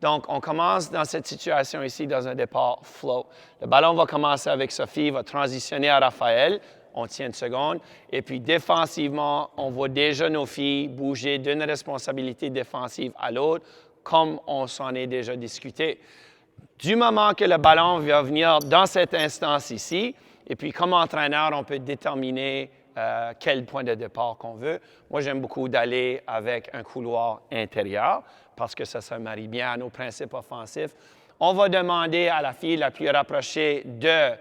Donc, on commence dans cette situation ici, dans un départ flow. Le ballon va commencer avec Sophie, va transitionner à Raphaël. On tient une seconde. Et puis, défensivement, on voit déjà nos filles bouger d'une responsabilité défensive à l'autre, comme on s'en est déjà discuté. Du moment que le ballon va venir dans cette instance ici, et puis comme entraîneur, on peut déterminer quel point de départ qu'on veut. Moi, j'aime beaucoup d'aller avec un couloir intérieur parce que ça se marie bien à nos principes offensifs. On va demander à la fille la plus rapprochée de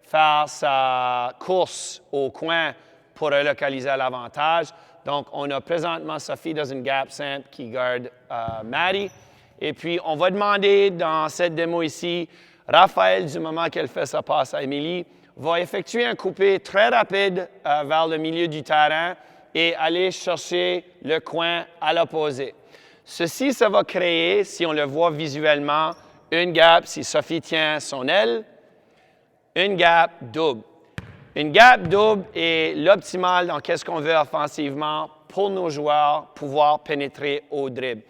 faire sa course au coin pour relocaliser l'avantage. Donc, on a présentement Sophie dans une gap simple qui garde Maddie. Et puis, on va demander dans cette démo ici, Raphaël, du moment qu'elle fait sa passe à Émilie, va effectuer un coupé très rapide vers le milieu du terrain et aller chercher le coin à l'opposé. Ceci, ça va créer, si on le voit visuellement, une gap si Sophie tient son aile, une gap double. Une gap double est l'optimal dans qu'est-ce qu'on veut offensivement pour nos joueurs pouvoir pénétrer au dribble.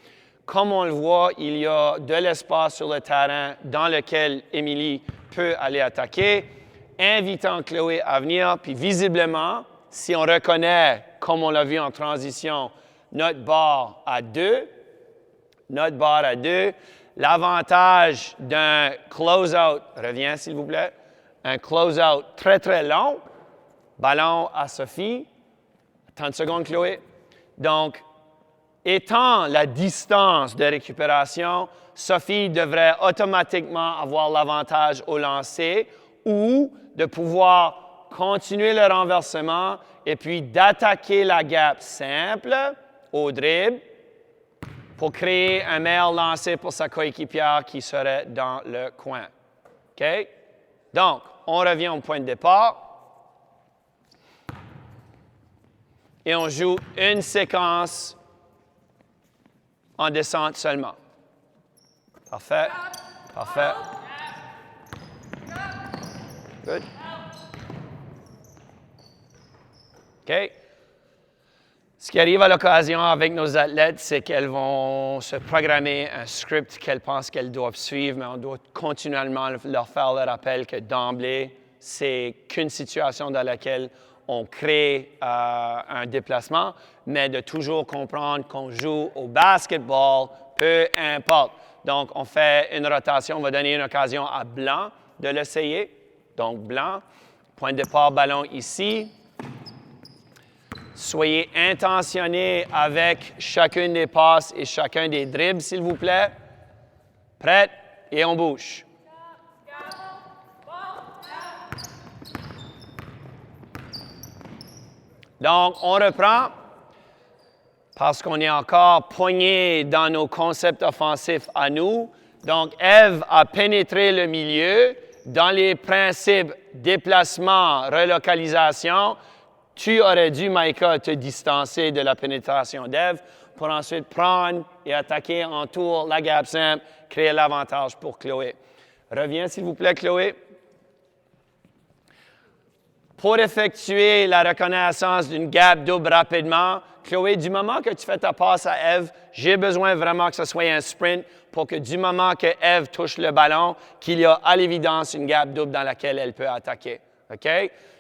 Comme on le voit, il y a de l'espace sur le terrain dans lequel Émilie peut aller attaquer, invitant Chloé à venir. Puis visiblement, si on reconnaît, comme on l'a vu en transition, notre barre à 2, l'avantage d'un close-out, reviens s'il vous plaît, un close-out très, très long, ballon à Sophie, 30 secondes Chloé. Donc, étant la distance de récupération, Sophie devrait automatiquement avoir l'avantage au lancer ou de pouvoir continuer le renversement et puis d'attaquer la gap simple au dribble pour créer un meilleur lancer pour sa coéquipière qui serait dans le coin. OK? Donc, on revient au point de départ et on joue une séquence en descente seulement. Parfait. Parfait. Good. OK. Ce qui arrive à l'occasion avec nos athlètes, c'est qu'elles vont se programmer un script qu'elles pensent qu'elles doivent suivre, mais on doit continuellement leur faire le rappel que d'emblée, c'est qu'une situation dans laquelle on crée un déplacement, mais de toujours comprendre qu'on joue au basketball, peu importe. Donc, on fait une rotation, on va donner une occasion à Blanc de l'essayer. Donc, Blanc, point de départ, ballon ici. Soyez intentionnés avec chacune des passes et chacun des dribbles, s'il vous plaît. Prête? Et on bouge. Donc, on reprend parce qu'on est encore poigné dans nos concepts offensifs à nous. Donc, Ève a pénétré le milieu dans les principes déplacement, relocalisation. Tu aurais dû, Maïka, te distancer de la pénétration d'Ève pour ensuite prendre et attaquer en tour la gap simple, créer l'avantage pour Chloé. Reviens, s'il vous plaît, Chloé. Pour effectuer la reconnaissance d'une gap double rapidement, Chloé, du moment que tu fais ta passe à Ève, j'ai besoin vraiment que ce soit un sprint pour que du moment que Ève touche le ballon, qu'il y a à l'évidence une gap double dans laquelle elle peut attaquer. OK?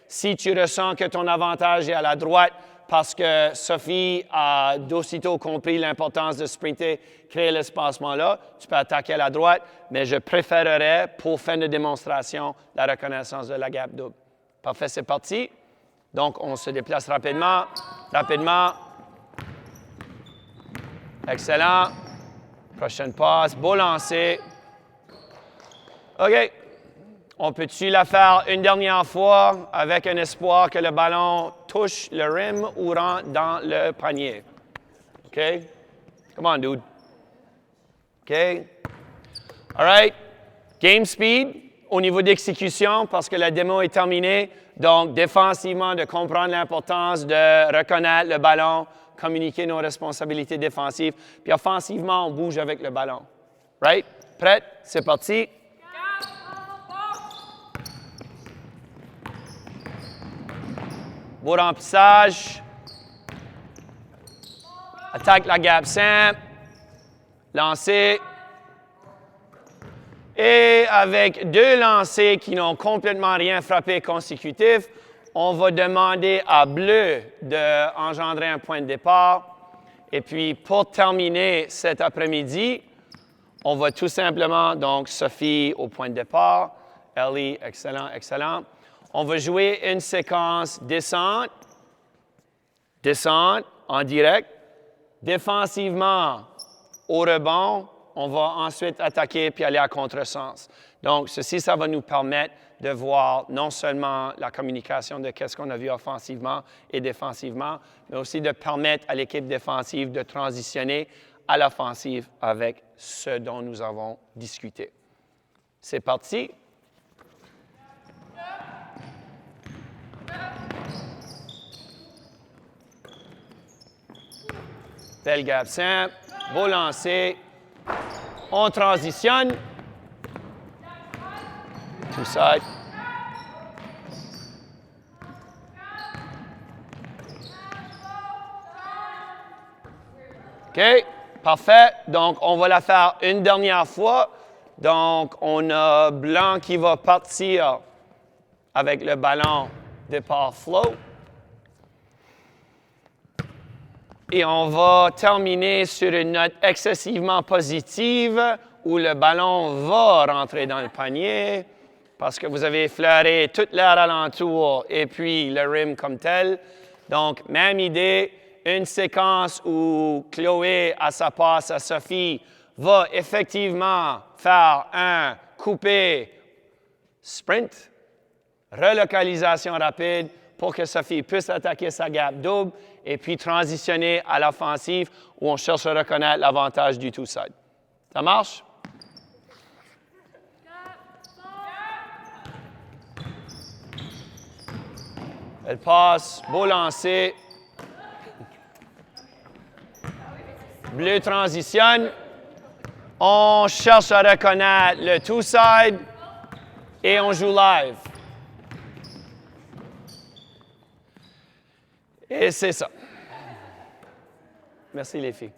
Si tu ressens que ton avantage est à la droite parce que Sophie a d'aussitôt compris l'importance de sprinter, créer l'espacement là, tu peux attaquer à la droite, mais je préférerais, pour fin de démonstration, la reconnaissance de la gap double. Parfait, c'est parti. Donc, on se déplace rapidement. Excellent. Prochaine passe. Beau lancer. OK. On peut-tu la faire une dernière fois avec un espoir que le ballon touche le rim ou rentre dans le panier? OK? Come on, dude. OK? All right. Game speed au niveau d'exécution parce que la démo est terminée. Donc, défensivement, de comprendre l'importance de reconnaître le ballon, communiquer nos responsabilités défensives. Puis offensivement, on bouge avec le ballon. Right? Prête? C'est parti. Beau remplissage. Attaque la gap simple. Lancer. Et avec 2 lancers qui n'ont complètement rien frappé consécutif, on va demander à bleu d'engendrer un point de départ. Et puis, pour terminer cet après-midi, on va tout simplement, donc, Sophie au point de départ. Ellie, excellent, excellent. On va jouer une séquence descente, descente en direct. Défensivement, au rebond, on va ensuite attaquer puis aller à contresens. Donc, ceci, ça va nous permettre de voir non seulement la communication de qu'est-ce qu'on a vu offensivement et défensivement, mais aussi de permettre à l'équipe défensive de transitionner à l'offensive avec ce dont nous avons discuté. C'est parti. Belle gap simple, beau lancer. On transitionne. Tout side. OK, parfait. Donc, on va la faire une dernière fois. Donc, on a blanc qui va partir avec le ballon départ flow. Et on va terminer sur une note excessivement positive où le ballon va rentrer dans le panier parce que vous avez effleuré toute l'air alentour et puis le rim comme tel. Donc, même idée, une séquence où Chloé, à sa passe à Sophie, va effectivement faire un coupé sprint, relocalisation rapide pour que Sophie puisse attaquer sa gap double et puis transitionner à l'offensive où on cherche à reconnaître l'avantage du two side. Ça marche? Elle passe, beau lancer. Bleu transitionne. On cherche à reconnaître le two side et on joue live. Et c'est ça. Merci les filles.